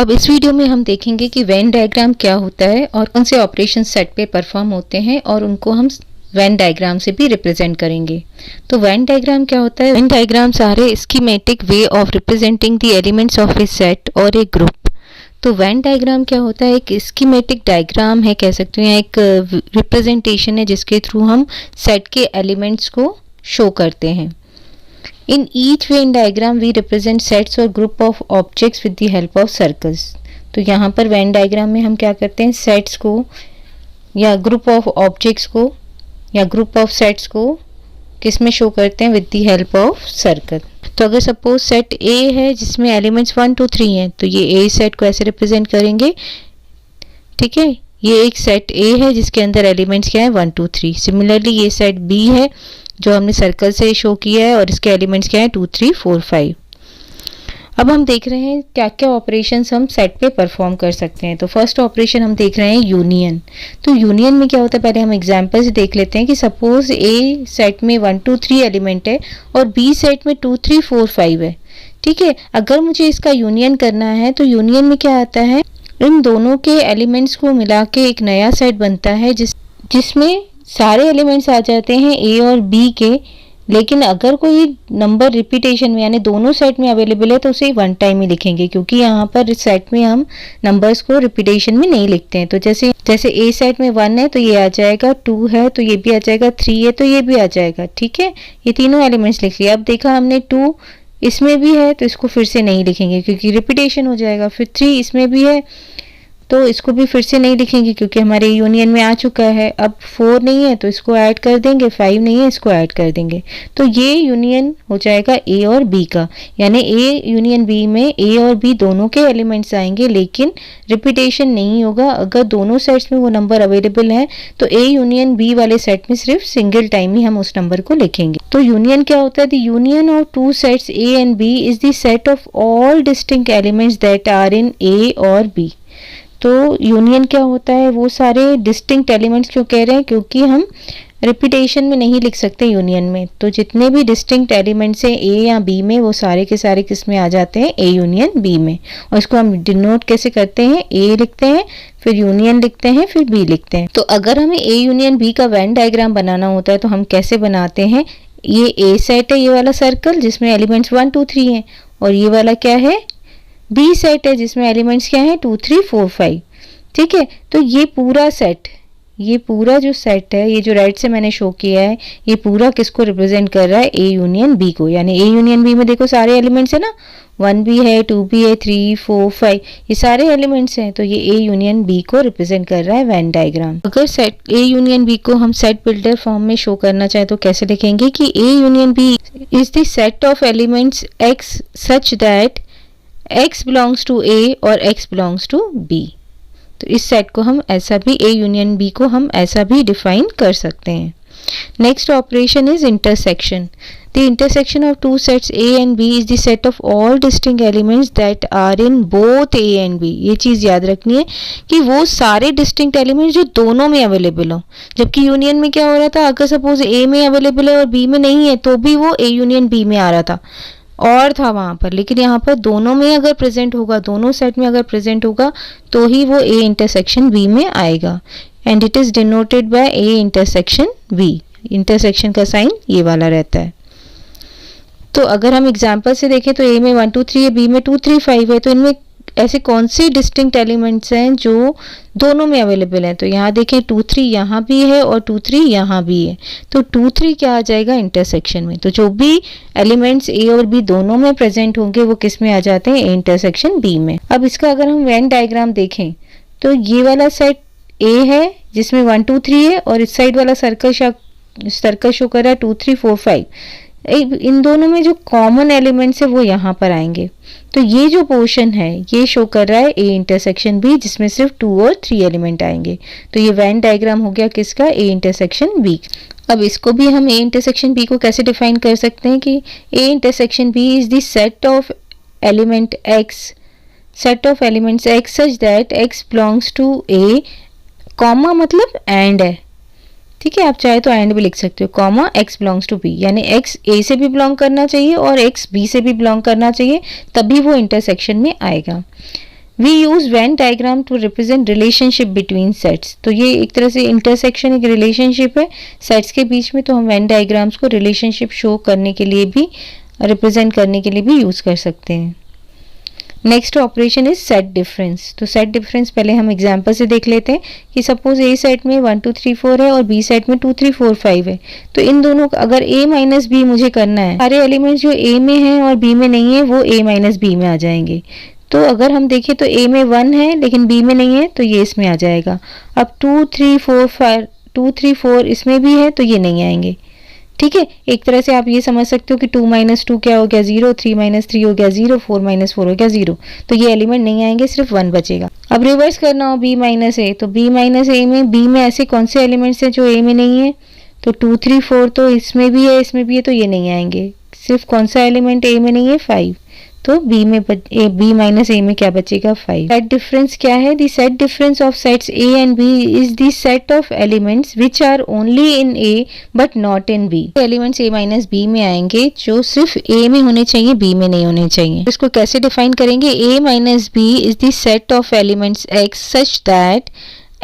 अब इस वीडियो में हम देखेंगे कि वेन डायग्राम क्या होता है और कौन से ऑपरेशन सेट पे परफॉर्म होते हैं और उनको हम वेन डायग्राम से भी रिप्रेजेंट करेंगे। तो वेन डायग्राम क्या होता है? Venn diagrams are a schematic way of representing the elements of a set और ए ग्रुप। तो वेन डायग्राम क्या होता है? एक स्कीमेटिक डायग्राम है, कह सकते हैं, एक रिप्रेजेंटेशन है जिसके थ्रू हम सेट के एलिमेंट्स को शो करते हैं। In each Venn diagram we represent sets or group of objects with the help of circles। तो यहाँ पर Venn diagram में हम क्या करते हैं? सेट्स को या ग्रुप ऑफ ऑब्जेक्ट्स को या ग्रुप ऑफ सेट्स को किस में शो करते हैं? With the help of circle. तो अगर सपोज सेट ए है जिसमें एलिमेंट्स 1 2 3 हैं, तो ये ए सेट को ऐसे रिप्रेजेंट करेंगे। ठीक है, ये एक सेट ए है जिसके अंदर एलिमेंट्स क्या है? 1 2 3। सिमिलरली ये सेट बी है जो हमने सर्कल से शो किया है और इसके एलिमेंट्स क्या है? 2 3 4 5। अब हम देख रहे हैं क्या क्या ऑपरेशंस हम सेट पे परफॉर्म कर सकते हैं। तो फर्स्ट ऑपरेशन हम देख रहे हैं यूनियन। तो यूनियन में क्या होता है, पहले हम एग्जांपल से देख लेते हैं कि सपोज ए सेट में 1 2 3 एलिमेंट है और बी सेट में 2 3 4 5 है। ठीक है, अगर मुझे इसका यूनियन करना है तो यूनियन में क्या आता है? इन दोनों के एलिमेंट्स को मिला के एक नया सेट बनता है जिसमें सारे एलिमेंट्स आ जाते हैं ए और बी के। लेकिन अगर कोई नंबर रिपीटेशन में यानी दोनों सेट में अवेलेबल है तो उसे वन टाइम ही लिखेंगे, क्योंकि यहाँ पर इस सेट में हम नंबर्स को रिपीटेशन में नहीं लिखते हैं। तो जैसे ए सेट में 1 है तो ये आ जाएगा, 2 है तो ये भी आ जाएगा, 3 है तो ये भी आ जाएगा। ठीक है, ये तीनों एलिमेंट्स लिख लिया। अब देखा हमने 2 इसमें भी है तो इसको फिर से नहीं लिखेंगे क्योंकि रिपीटेशन हो जाएगा। फिर 3 इसमें भी है तो इसको भी फिर से नहीं लिखेंगे क्योंकि हमारे यूनियन में आ चुका है। अब 4 नहीं है तो इसको ऐड कर देंगे, 5 नहीं है इसको ऐड कर देंगे। तो ये यूनियन हो जाएगा ए और बी का, यानी ए यूनियन बी में ए और बी दोनों के एलिमेंट्स आएंगे लेकिन रिपीटेशन नहीं होगा। अगर दोनों सेट्स में वो नंबर अवेलेबल है तो ए यूनियन बी वाले सेट में सिर्फ सिंगल टाइम ही हम उस नंबर को लिखेंगे। तो यूनियन क्या होता है? The union of two sets A and B is the set of all distinct elements that are in A और बी। तो यूनियन क्या होता है? वो सारे डिस्टिंक्ट एलिमेंट्स क्यों कह रहे हैं? क्योंकि हम रिपीटेशन में नहीं लिख सकते यूनियन में। तो जितने भी डिस्टिंक्ट एलिमेंट्स हैं ए या बी में वो सारे के सारे किस में आ जाते हैं? ए यूनियन बी में। और इसको हम डिनोट कैसे करते हैं? ए लिखते हैं, फिर यूनियन लिखते हैं, फिर बी लिखते हैं। तो अगर हमें ए यूनियन बी का वेन डायग्राम बनाना होता है तो हम कैसे बनाते हैं? ये ए सेट है, ये वाला सर्कल जिसमें एलिमेंट्स 1 2 3 हैं, और ये वाला क्या है? बी सेट है जिसमें एलिमेंट्स क्या है? 2 3 4 5। ठीक है, तो ये पूरा सेट, ये पूरा जो सेट है, ये जो राइट से मैंने शो किया है, ये पूरा किसको रिप्रेजेंट कर रहा है? ए यूनियन बी को। यानी ए यूनियन बी में देखो सारे एलिमेंट्स है ना, 1 भी है, 2 भी है, 3 4 5, ये सारे एलिमेंट्स हैं। तो ये ए यूनियन बी को रिप्रेजेंट कर रहा है वेन डायग्राम। अगर सेट ए यूनियन बी को हम सेट बिल्डर फॉर्म में शो करना चाहे तो कैसे लिखेंगे कि A union B is the set of elements x such that x belongs to A और x belongs to B। तो इस सेट को हम ऐसा भी, A यूनियन B को हम ऐसा भी डिफाइन कर सकते हैं। Next operation is intersection. The intersection of two sets A and B is the set of all distinct elements that are in both A and B। ये चीज़ याद रखनी है कि वो सारे डिस्टिंक्ट एलिमेंट्स जो दोनों में अवेलेबल हो। जबकि यूनियन में क्या हो रहा था? अगर सपोज A में अवेलेबल है और B में नहीं है तो भी वो A यूनियन B में आ रहा था और था वहाँ पर। लेकिन यहाँ पर दोनों में अगर प्रेजेंट होगा, दोनों सेट में अगर प्रेजेंट होगा तो ही वो ए इंटरसेक्शन बी में आएगा। And it is denoted by A intersection B. Intersection का साइन ये वाला रहता है। तो अगर हम एग्जांपल से देखें तो ए में 1 2 3 है, बी में 2 3 5 है। तो इनमें ऐसे कौन से डिस्टिंक्ट एलिमेंट्स हैं जो दोनों में अवेलेबल हैं? तो यहाँ देखें 2 3 यहाँ भी है और 2 3 यहाँ भी है। तो 2 3 क्या आ जाएगा? इंटरसेक्शन में। तो जो भी एलिमेंट्स ए और बी दोनों में प्रेजेंट होंगे वो किस में आ जाते हैं? ए इंटरसेक्शन बी में। अब इसका अगर हम वेन डायग्राम देखें तो ये वाला सेट ए है जिसमें 1 2 3 है और इस साइड वाला सर्कल शो कर रहा है 2 3 4 5। इन दोनों में जो कॉमन एलिमेंट्स है वो यहाँ पर आएंगे। तो ये जो पोर्शन है ये शो कर रहा है ए इंटरसेक्शन बी जिसमें सिर्फ 2 और 3 एलिमेंट आएंगे। तो ये वेन डायग्राम हो गया किसका? A intersection B. अब इसको भी हम ए इंटरसेक्शन बी को कैसे डिफाइन कर सकते हैं कि A intersection B is the set of element x, set of elements x such that x belongs to A, comma मतलब एंड है। ठीक है, आप चाहे तो एंड भी लिख सकते हो, comma x belongs to B. यानी एक्स ए से भी बिलोंग करना चाहिए और एक्स बी से भी बिलोंग करना चाहिए, तभी वो इंटरसेक्शन में आएगा। We use Venn diagram to represent relationship between sets. तो ये एक तरह से इंटरसेक्शन, एक रिलेशनशिप है सेट्स के बीच में, तो हम वेन डायग्राम्स को रिलेशनशिप शो करने के लिए भी, रिप्रेजेंट करने के लिए भी यूज कर सकते हैं। Next operation is set difference. तो सेट डिफरेंस पहले हम एग्जांपल से देख लेते हैं कि सपोज ए सेट में 1 2 3 4 है और बी सेट में 2 3 4 5 है। तो इन दोनों का अगर a माइनस बी मुझे करना है, सारे एलिमेंट्स जो a में हैं और b में नहीं है वो a माइनस बी में आ जाएंगे। तो अगर हम देखें तो a में 1 है लेकिन b में नहीं है तो ये इसमें आ जाएगा। अब 2 3 4 5 2 3 4 इसमें भी है तो ये नहीं आएंगे। ठीक है, एक तरह से आप ये समझ सकते हो कि 2 माइनस 2 क्या हो गया 0, 3 माइनस 3 हो गया 0, 4 माइनस 4 हो गया 0। तो ये एलिमेंट नहीं आएंगे, सिर्फ 1 बचेगा। अब रिवर्स करना हो b माइनस ए, तो b माइनस ए में b में ऐसे कौन से एलिमेंट्स हैं जो a में नहीं है? तो 2 3 4 तो इसमें भी है, इसमें भी है, तो ये नहीं आएंगे। सिर्फ कौन सा एलिमेंट a में नहीं है? 5। तो b माइनस a में क्या बचेगा? 5। सेट डिफरेंस क्या है? The set difference of sets a and b is the set of elements which are only in a but not in b। Elements a minus b में आएंगे जो सिर्फ a में होने चाहिए, b में नहीं होने चाहिए। इसको कैसे डिफाइन करेंगे? a minus b is the set of elements x such that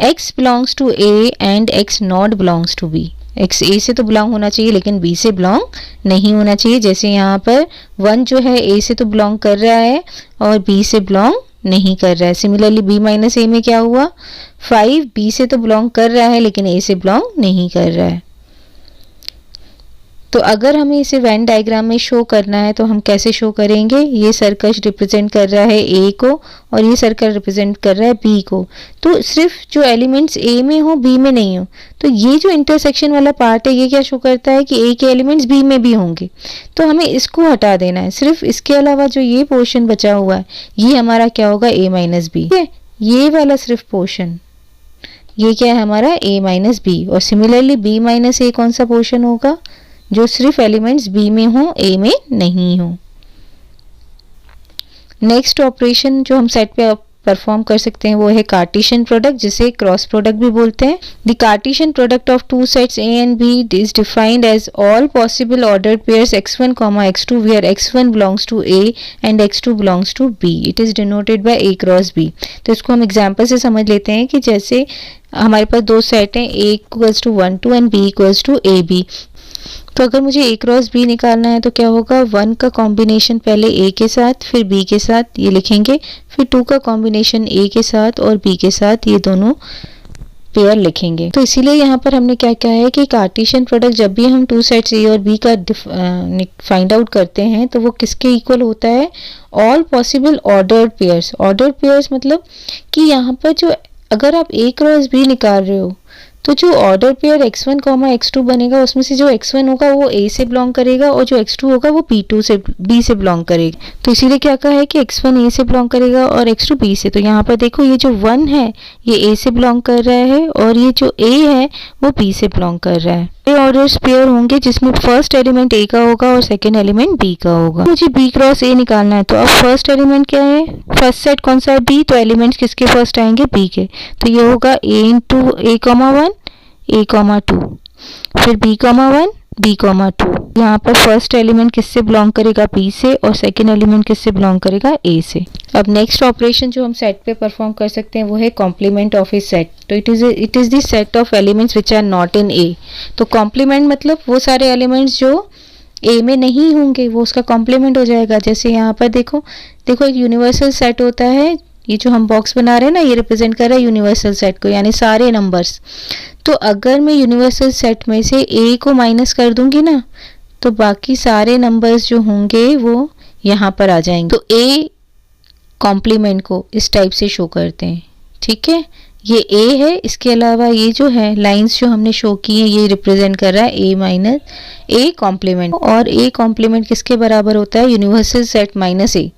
x belongs to a and x not belongs to b। x a से तो बिलोंग होना चाहिए लेकिन b से बिलोंग नहीं होना चाहिए। जैसे यहाँ पर 1 जो है a से तो बिलोंग कर रहा है और b से बिलोंग नहीं कर रहा है। सिमिलरली b माइनस a में क्या हुआ? 5 b से तो बिलोंग कर रहा है लेकिन a से बिलोंग नहीं कर रहा है। तो अगर हमें इसे वेन डायग्राम में शो करना है तो हम कैसे शो करेंगे? ये सर्कल रिप्रेजेंट कर रहा है a को और ये सर्कल रिप्रेजेंट कर रहा है b को। तो सिर्फ जो एलिमेंट्स a में हो b में नहीं हो, तो ये जो इंटरसेक्शन वाला पार्ट है ये क्या शो करता है कि a के एलिमेंट्स b में भी होंगे। तो हमें इसको हटा देना है। सिर्फ इसके अलावा जो ये पोर्शन बचा हुआ है ये हमारा क्या होगा? a minus B. ये वाला सिर्फ पोर्शन ये क्या है हमारा? a minus B. और सिमिलरली b माइनस a कौन सा पोर्शन होगा? जो सिर्फ एलिमेंट्स b में हो, a में नहीं हो। नेक्स्ट ऑपरेशन जो हम सेट पे परफॉर्म कर सकते हैं वो है कार्टेशियन प्रोडक्ट, जिसे क्रॉस प्रोडक्ट भी बोलते हैं। The Cartesian product of two sets a and b is defined as all possible ordered pairs x1, x2 where x1 belongs to a and x2 belongs to b. It is denoted by a cross b. तो इसको हम example से समझ लेते हैं कि जैसे हमारे पास दो सेट हैं a equals to 1 2 and b equals to ab। तो अगर मुझे a क्रॉस b निकालना है तो क्या होगा? 1 का कॉम्बिनेशन पहले a के साथ फिर b के साथ ये लिखेंगे, फिर 2 का कॉम्बिनेशन a के साथ और b के साथ ये दोनों पेयर लिखेंगे। तो इसीलिए यहाँ पर हमने क्या किया है कि कार्टेशियन प्रोडक्ट जब भी हम टू सेट्स a और b का फाइंड आउट करते हैं तो वो किसके इक्वल होता है? All possible ordered pairs. Ordered pairs मतलब कि यहाँ पर जो अगर आप a क्रॉस b निकाल रहे हो तो जो ऑर्डर पेयर x1, x2 बनेगा उसमें से जो x1 होगा वो a से बिलोंग करेगा और जो x2 होगा वो b से बिलोंग करेगा। तो इसीलिए क्या कहा है कि x1 a से बिलोंग करेगा और x2 b से। तो यहाँ पर देखो ये जो 1 है ये a से बिलोंग कर रहा है और ये जो a है वो b से बिलोंग कर रहा है। ये ऑर्डर्स पेयर होंगे जिसमें फर्स्ट एलिमेंट a का होगा और सेकेंड एलिमेंट b का होगा। मुझे b क्रॉस a निकालना है तो अब फर्स्ट एलिमेंट क्या है? फर्स्ट सेट कौन सा है? b। तो एलिमेंट्स किसके फर्स्ट आएंगे? b के। तो ये होगा a into a comma 1 a comma 2 फिर b कॉमा 1 b कॉमा 2। यहाँ पर फर्स्ट एलिमेंट किससे बिलोंग करेगा? b से और सेकेंड एलिमेंट किससे बिलोंग करेगा? a से। अब नेक्स्ट ऑपरेशन जो हम सेट पे परफॉर्म कर सकते हैं वो है कॉम्प्लीमेंट ऑफ ए सेट। तो it is the set of elements which are not in a। तो कॉम्प्लीमेंट मतलब वो सारे एलिमेंट्स जो a में नहीं होंगे वो उसका कॉम्प्लीमेंट हो जाएगा। जैसे यहाँ पर देखो एक यूनिवर्सल सेट होता है, ये जो हम बॉक्स बना रहे हैं ना ये रिप्रेजेंट कर रहा है यूनिवर्सल सेट को, यानी सारे नंबर्स। तो अगर मैं यूनिवर्सल सेट में से a को माइनस कर दूंगी ना तो बाकी सारे नंबर्स जो होंगे वो यहाँ पर आ जाएंगे। तो a कॉम्प्लीमेंट को इस टाइप से शो करते हैं। ठीक है, ये a है, इसके अलावा ये जो है लाइंस जो हमने शो की है ये रिप्रेजेंट कर रहा है a माइनस a कॉम्प्लीमेंट। और a कॉम्प्लीमेंट किसके बराबर होता है? Universal set minus a।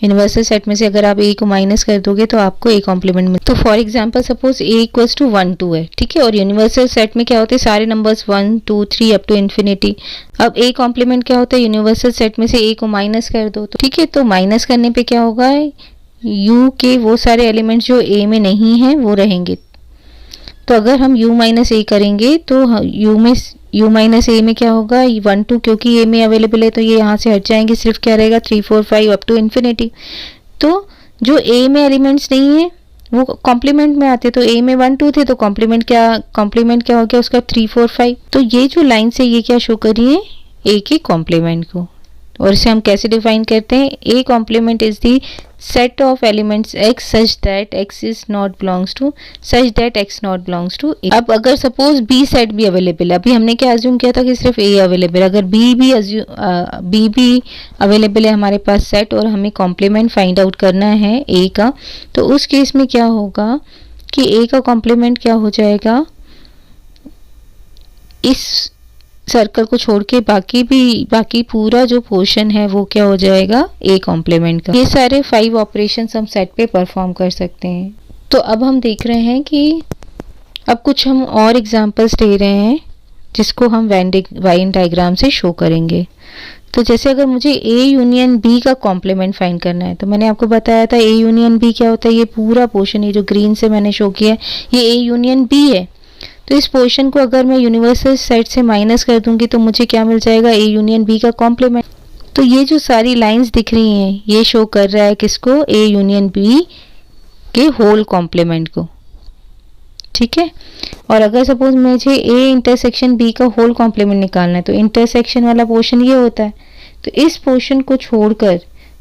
Universal set में से अगर आप a को माइनस कर दोगे तो आपको a कॉम्प्लीमेंट में। तो for example suppose a equals to 1 2 है, ठीक है, और यूनिवर्सल सेट में क्या होते हैं? सारे नंबर्स 1 2 3 अप टू इन्फिनिटी। अब a कॉम्प्लीमेंट क्या होता है? यूनिवर्सल सेट में से a को माइनस कर दो। तो ठीक है, तो माइनस करने पे क्या होगा? u के वो सारे एलिमेंट्स जो a में नहीं है वो रहेंगे। तो अगर हम u माइनस a करेंगे तो u माइनस a में क्या होगा? 1 2 क्योंकि a में अवेलेबल है तो ये यहाँ से हट जाएंगे, सिर्फ क्या रहेगा? 3 4 5 अप टू इन्फिनिटी। तो जो ए में एलिमेंट्स नहीं है वो कॉम्प्लीमेंट में आते, तो ए में 1 2 थे तो कॉम्प्लीमेंट क्या हो गया उसका 3 4 5। तो ये जो लाइन से ये क्या शो कर रही है, ए के कॉम्प्लीमेंट को। और इसे हम कैसे डिफाइन करते हैं, A complement is the set of elements x such that x is not belongs to A. अब अगर सपोज बी सेट भी अवेलेबल है, अभी हमने क्या अज्यूम किया था कि सिर्फ ए अवेलेबल है, अगर बी भी अवेलेबल है हमारे पास सेट और हमें कॉम्प्लीमेंट फाइंड आउट करना है ए का, तो उस केस में क्या होगा कि ए का कॉम्प्लीमेंट क्या हो जाएगा, इस सर्कल को छोड़ के बाकी पूरा जो पोर्शन है वो क्या हो जाएगा, ए कॉम्प्लीमेंट का। ये सारे 5 ऑपरेशंस हम सेट पे परफॉर्म कर सकते हैं। तो अब हम देख रहे हैं कि अब कुछ हम और एग्जांपल्स ले रहे हैं जिसको हम वेन डायग्राम से शो करेंगे। तो जैसे अगर मुझे ए यूनियन बी का कॉम्प्लीमेंट फाइंड करना है, तो मैंने आपको बताया था ए यूनियन बी क्या होता है, ये पूरा पोर्शन, ये जो ग्रीन से मैंने शो किया है ये ए यूनियन बी है। तो इस पोर्शन को अगर मैं यूनिवर्सल सेट से माइनस कर दूंगी तो मुझे क्या मिल जाएगा, ए यूनियन बी का कॉम्प्लीमेंट। तो ये जो सारी लाइंस दिख रही हैं ये शो कर रहा है किसको, ए यूनियन बी के होल कॉम्प्लीमेंट को, ठीक है। और अगर सपोज मुझे ए इंटरसेक्शन बी का होल कॉम्प्लीमेंट निकालना है तो इंटरसेक्शन वाला पोर्शन ये होता है। तो इस पोर्शन को छोड़कर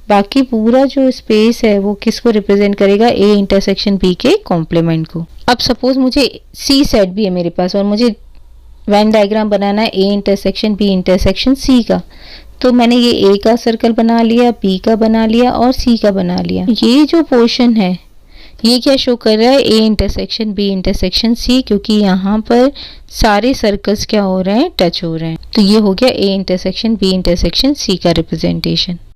बाकी पूरा जो स्पेस है वो किसको रिप्रेजेंट करेगा, ए इंटरसेक्शन बी के कॉम्प्लीमेंट को। अब सपोज मुझे सी सेट भी है मेरे पास और मुझे वेन डायग्राम बनाना है A intersection B intersection C का। तो मैंने ये ए का सर्कल बना लिया, बी का बना लिया और सी का बना लिया। ये जो पोर्शन है ये क्या शो कर रहा है, A intersection B intersection C, क्योंकि यहाँ पर सारे सर्कल्स क्या हो रहे हैं, टच हो रहे हैं। तो ये हो गया A intersection B intersection C का रिप्रेजेंटेशन।